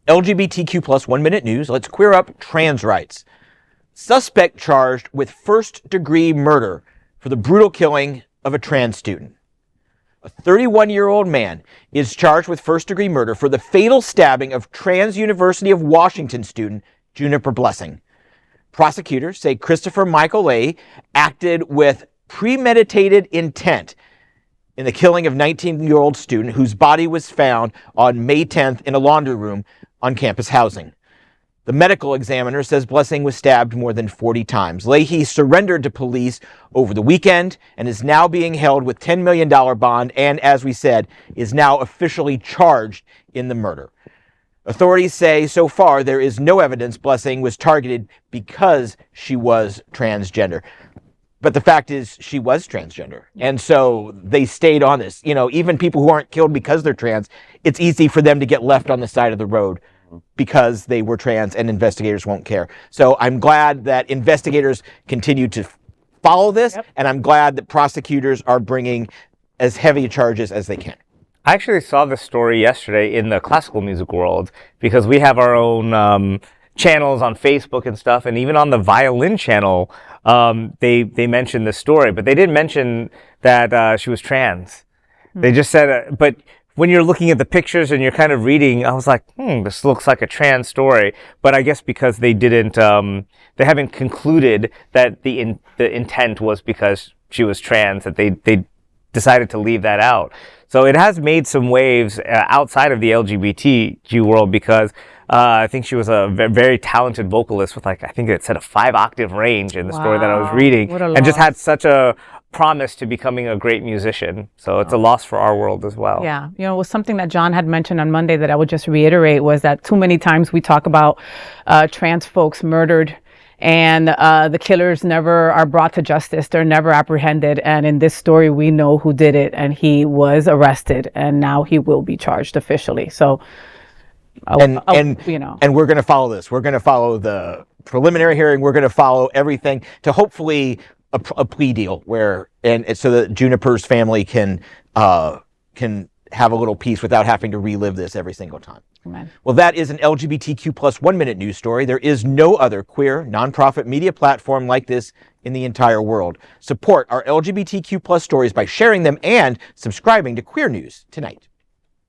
LGBTQ plus 1 minute news. Let's queer up trans rights. Suspect charged with first-degree murder for the brutal killing of a trans student. A 31-year-old man is charged with first-degree murder for the fatal stabbing of trans University of Washington student Juniper Blessing. Prosecutors say Christopher Michael Leahy acted with premeditated intent in the killing of 19-year-old student whose body was found on May 10th in a laundry room on campus housing. The medical examiner says Blessing was stabbed more than 40 times. Leahy surrendered to police over the weekend and is now being held with $10 million bond and, as we said, is now officially charged in the murder. Authorities say so far there is no evidence Blessing was targeted because she was transgender. But the fact is she was transgender. And so they stayed on this. You know, even people who aren't killed because they're trans, it's easy for them to get left on the side of the road because they were trans, and investigators won't care. So I'm glad that investigators continue to follow this, and I'm glad that prosecutors are bringing as heavy charges as they can. I actually saw this story yesterday in the classical music world because we have our own channels on Facebook and stuff, and even on the violin channel, they mentioned this story, but they didn't mention that she was trans. They just said, but when you're looking at the pictures and you're kind of reading, I was like, this looks like a trans story. But I guess because they didn't, they haven't concluded that the intent was because she was trans, that they decided to leave that out. So it has made some waves outside of the LGBTQ world because I think she was a very talented vocalist with, like, I think it said a 5-octave range in the story that I was reading, and just had such a promise to becoming a great musician. So it's a loss for our world as well. Yeah. You know, it was something that John had mentioned on Monday that I would just reiterate was that too many times we talk about trans folks murdered and the killers never are brought to justice. They're never apprehended. And in this story, we know who did it, and he was arrested, and now he will be charged officially. So, you know, and we're going to follow this. We're going to follow the preliminary hearing. We're going to follow everything to hopefully a plea deal where, and so that Juniper's family can have a little peace without having to relive this every single time. Amen. Well, that is an LGBTQ plus 1 minute news story. There is no other queer nonprofit media platform like this in the entire world. Support our LGBTQ plus stories by sharing them and subscribing to Queer News Tonight.